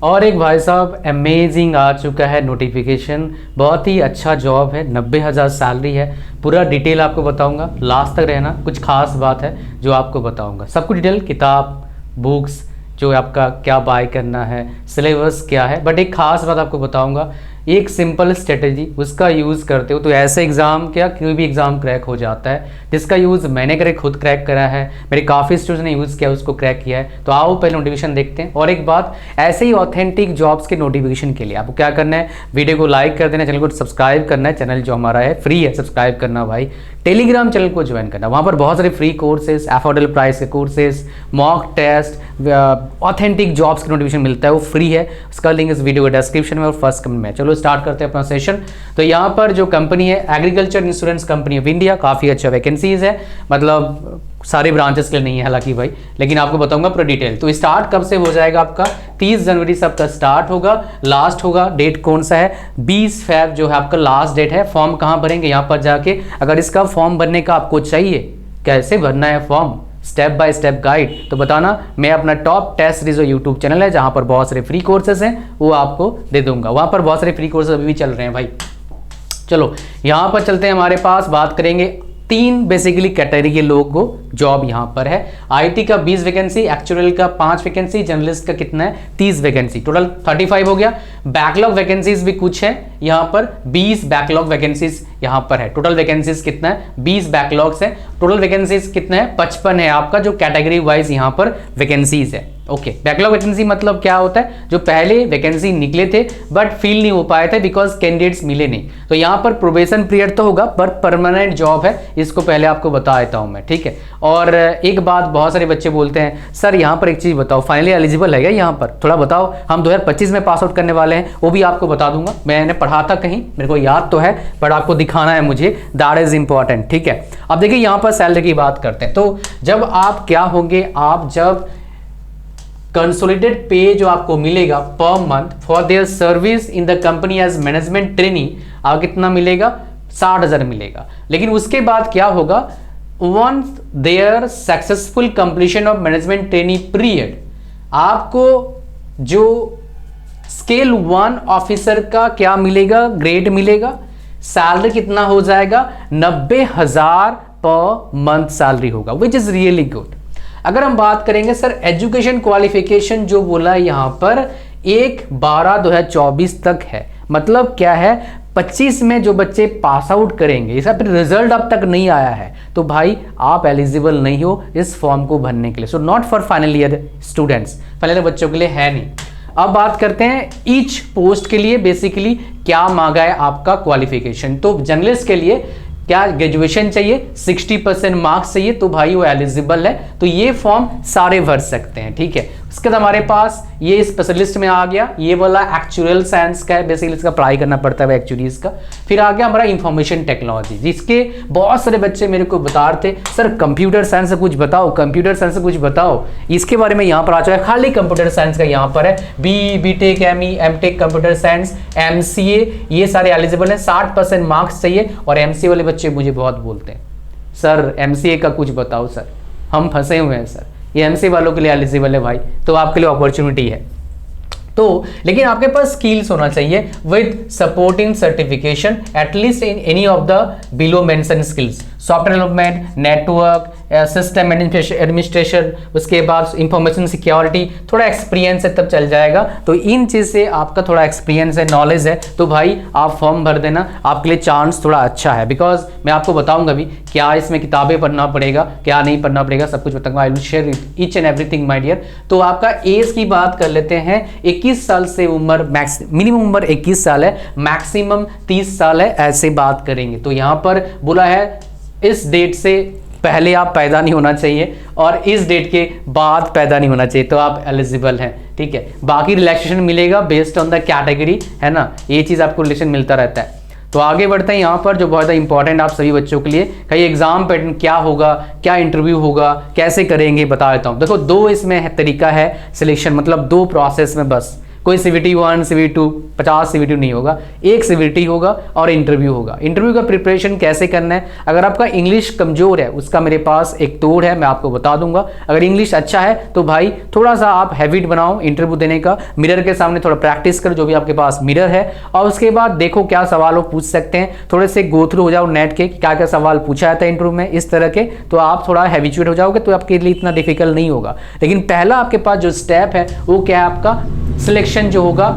और एक भाई साहब अमेजिंग आ चुका है नोटिफिकेशन, बहुत ही अच्छा जॉब है, 90,000 सैलरी है। पूरा डिटेल आपको बताऊंगा, लास्ट तक रहना, कुछ खास बात है जो आपको बताऊंगा। सब कुछ डिटेल, किताब, बुक्स, जो आपका क्या बाय करना है, सिलेबस क्या है, बट एक खास बात आपको बताऊंगा। एक सिंपल स्ट्रेटेजी उसका यूज़ करते हो तो ऐसे एग्ज़ाम क्या कोई भी एग्ज़ाम क्रैक हो जाता है, जिसका यूज़ मैंने खुद क्रैक करा है, मेरे काफ़ी स्टूडेंट्स ने यूज़ किया, उसको क्रैक किया है। तो आओ पहले नोटिफिकेशन देखते हैं। और एक बात, ऐसे ही ऑथेंटिक जॉब्स के नोटिफिकेशन के लिए आपको क्या करना है, वीडियो को लाइक कर देना, चैनल को सब्सक्राइब करना है। चैनल जो हमारा है फ्री है, सब्सक्राइब करना भाई। टेलीग्राम चैनल को ज्वाइन करना, वहाँ पर बहुत सारे फ्री कोर्सेज, अफोर्डेबल प्राइस के courses, mock test, authentic jobs के नोटिफिकेशन मिलता है, वो फ्री है। उसका लिंक इस वीडियो के डिस्क्रिप्शन में और फर्स्ट कमेंट में। चलो स्टार्ट करते हैं अपना सेशन। तो यहाँ पर जो कंपनी है agriculture insurance company of India, काफ़ी अच्छा वैकेंसीज है, मतलब सारे ब्रांचेस के लिए नहीं है हालांकि भाई, लेकिन आपको बताऊंगा पूरा डिटेल। तो स्टार्ट कब से हो जाएगा आपका, 30 जनवरी से आपका स्टार्ट होगा, लास्ट होगा डेट कौन सा है, 20 फेब जो है आपका लास्ट डेट है। फॉर्म कहाँ भरेंगे, यहाँ पर जाके। अगर इसका फॉर्म भरने का आपको चाहिए, कैसे भरना है form, step by step guide, तो बताना, मैं अपना टॉप टेस्ट सीरीज जो यूट्यूब चैनल है जहाँ पर बहुत सारे फ्री कोर्सेज हैं वो आपको दे दूंगा। वहाँ पर बहुत सारे फ्री कोर्सेज अभी भी चल रहे हैं भाई। चलो यहाँ पर चलते हैं, हमारे पास बात करेंगे 3 बेसिकली कैटेगरी के लोगों को जॉब यहाँ पर है। आईटी का 20 वैकेंसी, एक्चुअल का 5 वैकेंसी, जर्नलिस्ट का कितना है 30 वैकेंसी, टोटल 35 हो गया। बैकलॉग वैकेंसीज भी कुछ है यहाँ पर, 20 बैकलॉग वैकेंसीज यहाँ पर है। टोटल वैकेंसीज कितना है, 20 बैकलॉग्स है। टोटल वैकेंसीज कितना है, 55 है आपका, जो कैटेगरी वाइज यहाँ पर वैकेंसीज है। ओके, बैकलॉग वैकेंसी मतलब क्या होता है, जो पहले वैकेंसी निकले थे बट फिल नहीं हो पाए थे बिकॉज कैंडिडेट्स मिले नहीं। तो यहाँ पर प्रोबेशन पीरियड तो होगा पर परमानेंट जॉब है, इसको पहले आपको बता देता हूँ मैं, ठीक है। और एक बात, बहुत सारे बच्चे बोलते हैं सर यहाँ पर एक चीज़ बताओ, फाइनली एलिजिबल है क्या, यहाँ पर थोड़ा बताओ। हम 2025 में पास आउट करने वाले हैं, वो भी आपको बता दूंगा। मैंने पढ़ा था कहीं, मेरे को याद तो है, बट आपको दिखाना है मुझे, दैट इज इंपॉर्टेंट, ठीक है। अब देखिए यहाँ पर सैलरी की बात करते हैं। तो जब आप क्या होंगे, आप जब कंसोलिडेटेड पे जो आपको मिलेगा per month for their service in the company as management trainee, आपको कितना मिलेगा, 60,000 मिलेगा। लेकिन उसके बाद क्या होगा, once their successful completion of management trainee period, आपको जो स्केल 1 ऑफिसर का क्या मिलेगा, ग्रेड मिलेगा, सैलरी कितना हो जाएगा, 90,000 पर मंथ सैलरी होगा, विच इज रियली गुड। अगर हम बात करेंगे सर एजुकेशन क्वालिफिकेशन जो बोला है यहाँ पर 1/12/2024 तक है, मतलब क्या है, 25 में जो बच्चे पास आउट करेंगे, इसका फिर रिजल्ट अब तक नहीं आया है, तो भाई आप एलिजिबल नहीं हो इस फॉर्म को भरने के लिए। So not for final year students, final year बच्चों के लिए है नहीं। अब बात करते हैं ईच पोस्ट के लिए बेसिकली क्या मांगा है आपका क्वालिफिकेशन। तो जर्नलिस्ट के लिए क्या ग्रेजुएशन चाहिए, 60% मार्क्स चाहिए, तो भाई वो एलिजिबल है, तो ये फॉर्म सारे भर सकते हैं, ठीक है। उसके बाद हमारे पास ये स्पेशलिस्ट में आ गया, ये वाला एक्चुअल साइंस का है, बेसिकली इसका पढ़ाई करना पड़ता है एक्चुअलीज का। फिर आ गया हमारा इंफॉर्मेशन टेक्नोलॉजी, जिसके बहुत सारे बच्चे मेरे को बता रहे थे सर कंप्यूटर साइंस से कुछ बताओ, कंप्यूटर साइंस से कुछ बताओ, इसके बारे में यहाँ पर आ चुका है। खाली कंप्यूटर साइंस का यहाँ पर है, BTech, ME, MTech computer science, MCA, ये सारे एलिजिबल हैं, 60% मार्क्स चाहिए। और MCA वाले बच्चे मुझे बहुत बोलते हैं सर MCA का कुछ बताओ सर, हम फंसे हुए हैं सर, ये MCA वालों के लिए एलिजिबल है भाई, तो आपके लिए अपॉर्चुनिटी है। तो लेकिन आपके पास स्किल्स होना चाहिए with supporting certification at least in any of the below mention skills, software development, network, system administration, उसके बाद इंफॉर्मेशन सिक्योरिटी, थोड़ा एक्सपीरियंस है तब चल जाएगा। तो इन चीज़ से आपका थोड़ा एक्सपीरियंस है, नॉलेज है, तो भाई आप फॉर्म भर देना, आपके लिए चांस थोड़ा अच्छा है। बिकॉज मैं आपको बताऊंगा भी क्या इसमें किताबें पढ़ना पड़ेगा, क्या नहीं पढ़ना पड़ेगा, सब कुछ बताऊंगा। I will share each and everything my dear. तो आपका एज की बात कर लेते हैं, 21 साल से उम्र, मिनिमम उम्र 21 साल है, मैक्सिमम 30 साल है, ऐसे बात करेंगे। तो यहाँ पर बोला है इस डेट से पहले आप पैदा नहीं होना चाहिए और इस डेट के बाद पैदा नहीं होना चाहिए, तो आप एलिजिबल हैं, ठीक है। बाकी रिलैक्सेशन मिलेगा बेस्ड ऑन द कैटेगरी, है ना, ये चीज़ आपको रिलेशन मिलता रहता है। तो आगे बढ़ते हैं यहाँ पर जो बहुत ज़्यादा इंपॉर्टेंट आप सभी बच्चों के लिए, कहीं एग्जाम पैटर्न क्या होगा, क्या इंटरव्यू होगा, कैसे करेंगे बता देता हूँ। देखो 2 इसमें तरीका है सिलेक्शन, मतलब 2 प्रोसेस में बस। कोई CVT 1 CVT 2 50 CVT नहीं होगा, एक CVT होगा और इंटरव्यू होगा। इंटरव्यू का प्रिपरेशन कैसे करना है, अगर आपका इंग्लिश कमजोर है उसका मेरे पास एक तोड़ है, मैं आपको बता दूंगा। अगर इंग्लिश अच्छा है तो भाई थोड़ा सा आप हैबिट बनाओ इंटरव्यू देने का, मिरर के सामने थोड़ा प्रैक्टिस करो जो भी आपके पास मिरर है, और उसके बाद देखो क्या सवाल वो पूछ सकते हैं, थोड़े से गो थ्रू हो जाओ नेट के क्या क्या सवाल पूछा जाता है इंटरव्यू में इस तरह के, तो आप थोड़ा हैबिचुएट हो जाओगे, तो आपके लिए इतना डिफिकल्ट नहीं होगा। लेकिन पहला आपके पास जो स्टेप है वो क्या है, आपका सिलेक्शन जो होगा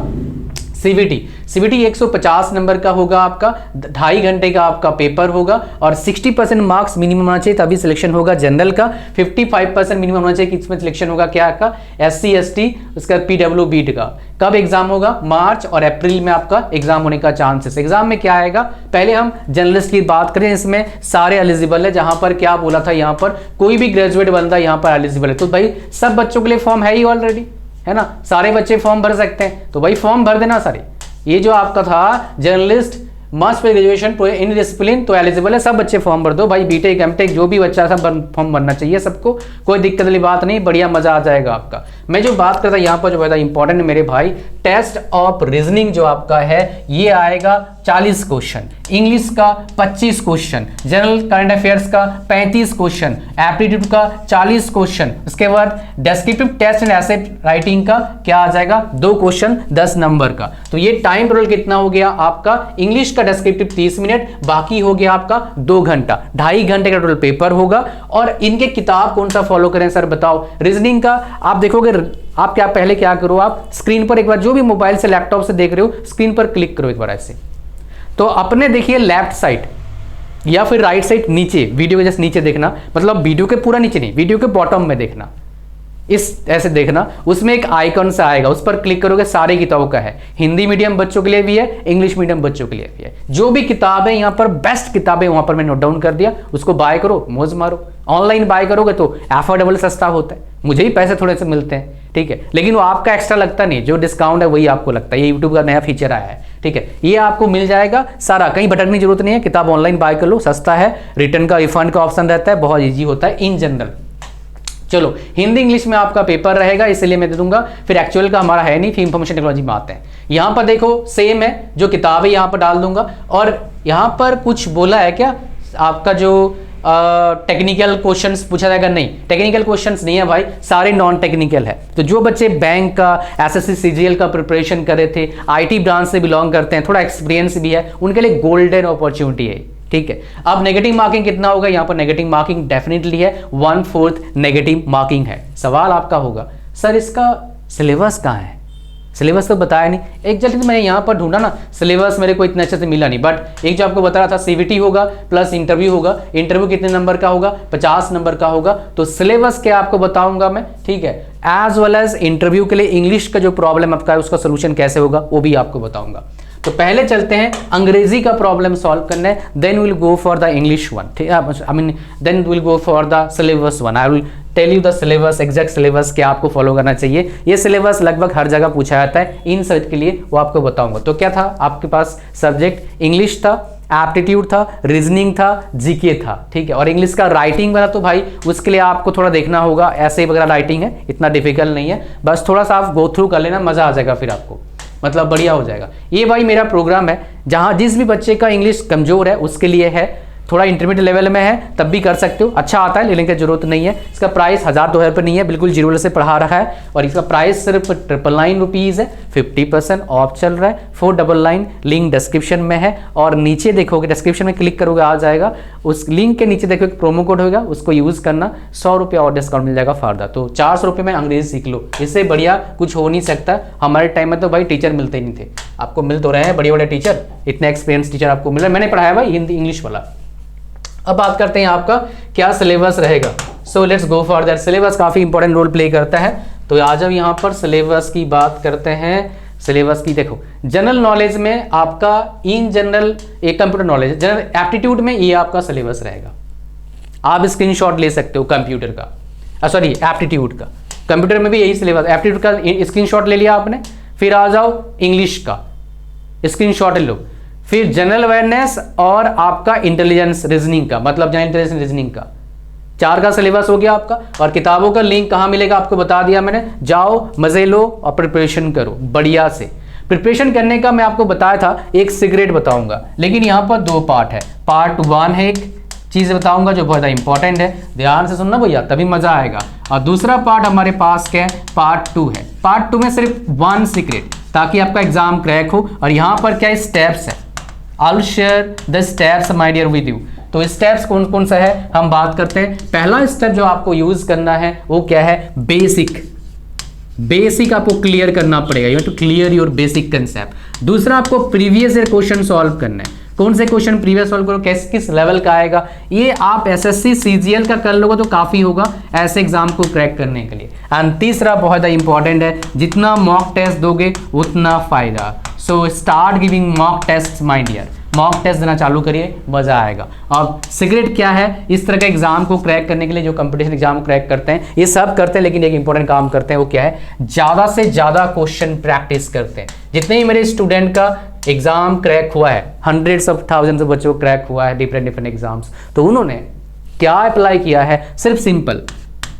CVT 150 नंबर का होगा, आपका 2.5 घंटे का आपका पेपर होगा और 60% मार्क्स मिनिमम होना चाहिए तभी सिलेक्शन होगा। जनरल का 55% मिनिमम होना चाहिए कि इसमें सिलेक्शन होगा क्या का, SC ST, उसका PWBT का। कब एग्जाम होगा, मार्च और अप्रैल में आपका एग्जाम होने का चांसेस। एग्जाम में क्या आएगा, पहले हम जर्नलिस्ट की बात करें, इसमें सारे एलिजिबल है, जहां पर क्या बोला था, यहाँ पर कोई भी ग्रेजुएट बंदा यहाँ पर एलिजिबल है, तो भाई सब बच्चों के लिए फॉर्म है ही ऑलरेडी, है ना, सारे बच्चे फॉर्म भर सकते हैं, तो भाई फॉर्म भर देना सारे। ये जो आपका था journalist must graduation in discipline, तो एलिजिबल है, सब बच्चे फॉर्म भर दो भाई, बीटेक एमटेक जो भी बच्चा सब फॉर्म भरना चाहिए सबको, कोई दिक्कत वाली बात नहीं, बढ़िया मजा आ जाएगा आपका। मैं जो बात करता यहाँ पर जो है इंपॉर्टेंट मेरे भाई, टेस्ट ऑफ रीजनिंग जो आपका है ये आएगा 40 क्वेश्चन, इंग्लिश का 25 क्वेश्चन, जनरल करंट अफेयर्स का 35 क्वेश्चन, एप्टीट्यूड का 40 क्वेश्चन, उसके बाद descriptive test and essay writing का क्या आ जाएगा 2 क्वेश्चन 10 नंबर का। तो ये टाइम टोटल कितना हो गया आपका, इंग्लिश का डेस्क्रिप्टिव 30 मिनट, बाकी हो गया आपका 2 घंटा, 2.5 घंटे का टोटल पेपर होगा। और इनके किताब कौन सा फॉलो करें सर बताओ, रीजनिंग का आप देखोगे, आप क्या पहले क्या करो, आप स्क्रीन पर एक बार जो भी मोबाइल से लैपटॉप से देख रहे हो स्क्रीन पर क्लिक करो एक बार ऐसे, तो अपने देखिए लेफ्ट साइड या फिर राइट साइड नीचे, वीडियो के जस्ट नीचे देखना, मतलब वीडियो के पूरा नीचे नहीं, वीडियो के बॉटम में देखना, इस ऐसे देखना, उसमें एक आइकन सा आएगा, उस पर क्लिक करोगे, सारे किताबों का है, हिंदी मीडियम बच्चों के लिए भी है, इंग्लिश मीडियम बच्चों के लिए भी है, जो भी किताबें यहाँ पर बेस्ट किताबें वहां पर मैं नोट डाउन कर दिया, उसको बाय करो, मौज मारो। ऑनलाइन बाय करोगे तो एफोर्डेबल सस्ता होता है, मुझे ही पैसे थोड़े से मिलते हैं, ठीक है, लेकिन वो आपका एक्स्ट्रा लगता नहीं, जो डिस्काउंट है वही आपको लगता है, ये यूट्यूब का नया फीचर आया है, ठीक है, ये आपको मिल जाएगा सारा, कहीं भटकने की जरूरत नहीं है, किताब ऑनलाइन बाय कर लो, सस्ता है, रिटर्न का रिफंड का ऑप्शन रहता है, बहुत ईजी होता है इन जनरल। चलो हिंदी इंग्लिश में आपका पेपर रहेगा, इसलिए मैं दे दूंगा, फिर एक्चुअल का हमारा है नहीं, फिर इंफॉर्मेशन टेक्नोलॉजी में आते हैं। यहां पर देखो सेम है, जो किताब है यहां पर डाल दूंगा, और यहां पर कुछ बोला है क्या आपका, जो टेक्निकल क्वेश्चंस पूछा जाएगा, नहीं टेक्निकल क्वेश्चंस नहीं है भाई, सारे नॉन टेक्निकल है। तो जो बच्चे बैंक का एसएससी सीजीएल का प्रिपरेशन कर रहे थे, आईटी ब्रांच से बिलोंग करते हैं, थोड़ा एक्सपीरियंस भी है, उनके लिए गोल्डन अपॉर्चुनिटी है, ठीक है। अब नेगेटिव मार्किंग कितना होगा, यहाँ पर नेगेटिव मार्किंग डेफिनेटली है, 1/4 नेगेटिव मार्किंग है। सवाल आपका होगा सर इसका सिलेबस कहाँ है, सिलेबस तो बताया नहीं, एक जल्दी मैंने यहाँ पर ढूंढा ना, सिलेबस मेरे को इतने अच्छे से मिला नहीं, बट एक जो आपको बता रहा था CVT होगा प्लस इंटरव्यू होगा, इंटरव्यू कितने नंबर का होगा, 50 नंबर का होगा, तो सिलेबस क्या आपको बताऊंगा मैं, ठीक है, एज वेल एज इंटरव्यू के लिए इंग्लिश का जो प्रॉब्लम आपका है उसका सोल्यूशन कैसे होगा वो भी आपको बताऊंगा। तो पहले चलते हैं अंग्रेजी का प्रॉब्लम सॉल्व करने, then will go for the English one, ठीक है, I mean then will go for the syllabus one, I will tell you the syllabus, exact syllabus क्या आपको फॉलो करना चाहिए। ये सिलेबस लगभग हर जगह पूछा जाता है, इन सब के लिए वो आपको बताऊंगा। तो क्या था आपके पास सब्जेक्ट, इंग्लिश था, एप्टीट्यूड था, रीजनिंग था, जीके था, ठीक है, और इंग्लिश का राइटिंग वाला तो भाई उसके लिए आपको थोड़ा देखना होगा, ऐसे वगैरह राइटिंग है, इतना डिफिकल्ट नहीं है, बस थोड़ा सा आप गो थ्रू कर लेना, मजा आ जाएगा फिर आपको, मतलब बढ़िया हो जाएगा। ये भाई मेरा प्रोग्राम है, जहां जिस भी बच्चे का इंग्लिश कमजोर है उसके लिए है, थोड़ा इंटरमीडिएट लेवल में है तब भी कर सकते हो, अच्छा आता है, लेने की जरूरत नहीं है। इसका प्राइस 1000-2000 रुपये नहीं है, बिल्कुल जीरो से पढ़ा रहा है, और इसका प्राइस सिर्फ 999 रुपीज़ है, 50% ऑफ चल रहा है, 499, लिंक डिस्क्रिप्शन में है, और नीचे देखोगे डिस्क्रिप्शन में क्लिक करोगे आ जाएगा, उस लिंक के नीचे देखो एक प्रोमो कोड होगा, उसको यूज़ करना, 100 रुपये और डिस्काउंट मिल जाएगा फर्दर, तो 400 रुपये में अंग्रेजी सीख लो, इससे बढ़िया कुछ हो नहीं सकता। हमारे टाइम में तो भाई टीचर मिलते ही नहीं थे, आपको मिल तो रहे हैं बड़े बड़े टीचर, इतने एक्सपीरियंस टीचर आपको मिल रहे, मैंने पढ़ाया भाई हिंदी इंग्लिश वाला। अब बात करते हैं आपका क्या सिलेबस रहेगा, so let's go for that. Syllabus काफी इंपॉर्टेंट रोल प्ले करता है, तो आ जाओ यहाँ पर सिलेबस की बात करते हैं। सिलेबस की देखो, जनरल नॉलेज में आपका इन जनरल एक कंप्यूटर नॉलेज, जनरल एप्टीट्यूड में ये आपका सिलेबस रहेगा, आप स्क्रीनशॉट ले सकते हो कंप्यूटर का, सॉरी एप्टीट्यूड का, कंप्यूटर में भी यही सिलेबस, एप्टीट्यूड का स्क्रीनशॉट ले लिया आपने, फिर आ जाओ इंग्लिश का स्क्रीनशॉट ले लो, फिर जनरल अवेयरनेस और आपका इंटेलिजेंस रीजनिंग का, मतलब जनरल इंटेलिजेंस रीजनिंग का, 4 का सिलेबस हो गया आपका। और किताबों का लिंक कहाँ मिलेगा आपको बता दिया मैंने, जाओ मजे लो और प्रिपरेशन करो बढ़िया से। प्रिपरेशन करने का मैं आपको बताया था, एक सीक्रेट बताऊंगा, लेकिन यहाँ पर 2 पार्ट है। पार्ट 1 है, एक चीज़ बताऊंगा जो बहुत इंपॉर्टेंट है, ध्यान से सुनना भैया तभी मजा आएगा। और दूसरा पार्ट हमारे पास क्या है, पार्ट 2 है। पार्ट 2 में सिर्फ 1 सीक्रेट, ताकि आपका एग्जाम क्रैक हो। और यहाँ पर क्या स्टेप्स है, I will share the steps my dear with you. तो स्टेप्स कौन कौन सा है हम बात करते हैं। पहला स्टेप जो आपको यूज करना है वो क्या है, बेसिक आपको क्लियर करना पड़ेगा, you to clear your basic concept. दूसरा आपको प्रीवियस ईयर क्वेश्चन सॉल्व करना है। कौन से क्वेश्चन प्रीवियस सॉल्व करो, किस लेवल का आएगा, ये आप एसएससी सीजीएल का कर लोगे तो काफी होगा ऐसे एग्जाम को क्रैक करने के लिए। एंड तीसरा बहुत इंपॉर्टेंट है, जितना मॉक टेस्ट दोगे उतना फायदा। So start giving mock test my dear, mock test देना चालू करिए, मजा आएगा। अब सीक्रेट क्या है इस तरह के एग्जाम को क्रैक करने के लिए, जो कंपटीशन एग्जाम क्रैक करते हैं ये सब करते हैं, लेकिन एक इंपॉर्टेंट काम करते हैं, वो क्या है, ज्यादा से ज्यादा क्वेश्चन प्रैक्टिस करते हैं। जितने ही मेरे स्टूडेंट का एग्जाम क्रैक हुआ है, हंड्रेड्स ऑफ थाउजेंड्स ऑफ बच्चों को क्रैक हुआ है डिफरेंट एग्जाम्स, तो उन्होंने क्या अप्लाई किया है, सिर्फ सिंपल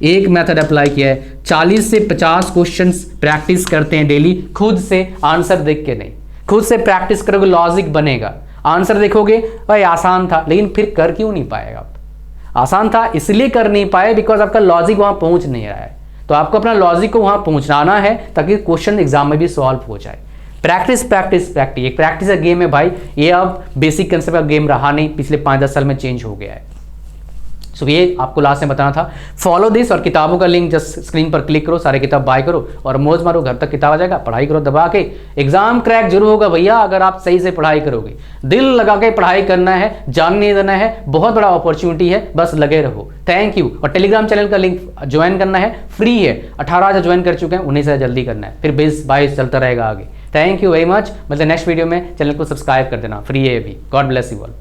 एक मेथड अप्लाई किया है। 40 से 50 क्वेश्चंस प्रैक्टिस करते हैं डेली, खुद से, आंसर देख के नहीं। खुद से प्रैक्टिस करोगे लॉजिक बनेगा, आंसर देखोगे भाई आसान था, लेकिन फिर कर क्यों नहीं पाएगा आप। आसान था इसलिए कर नहीं पाए बिकॉज आपका लॉजिक वहां पहुंच नहीं रहा है। तो आपको अपना लॉजिक को वहां पहुंचाना है ताकि क्वेश्चन एग्जाम में भी सॉल्व हो जाए। प्रैक्टिस प्रैक्टिस प्रैक्टिस, एक प्रैक्टिस का गेम है भाई, ये अब बेसिक कंसेप्ट का गेम रहा नहीं, पिछले 5-10 साल में चेंज हो गया है। सो ये आपको लास्ट में बताना था। फॉलो दिस, और किताबों का लिंक जस्ट स्क्रीन पर क्लिक करो, सारे किताब बाय करो और मौज मारो, घर तक किताब आ जाएगा, पढ़ाई करो दबा के, एग्जाम क्रैक जरूर होगा भैया अगर आप सही से पढ़ाई करोगे। दिल लगा के पढ़ाई करना है, जान नहीं देना है, बहुत बड़ा अपॉर्चुनिटी है, बस लगे रहो। Thank you. और टेलीग्राम चैनल का लिंक ज्वाइन करना है, फ्री है, 18 ज्वाइन कर चुके हैं, उन्हीं से जल्दी करना है, फिर 20-22 चलता रहेगा आगे। Thank you very much. मतलब नेक्स्ट वीडियो में चैनल को सब्सक्राइब कर देना, फ्री है अभी। God bless you all.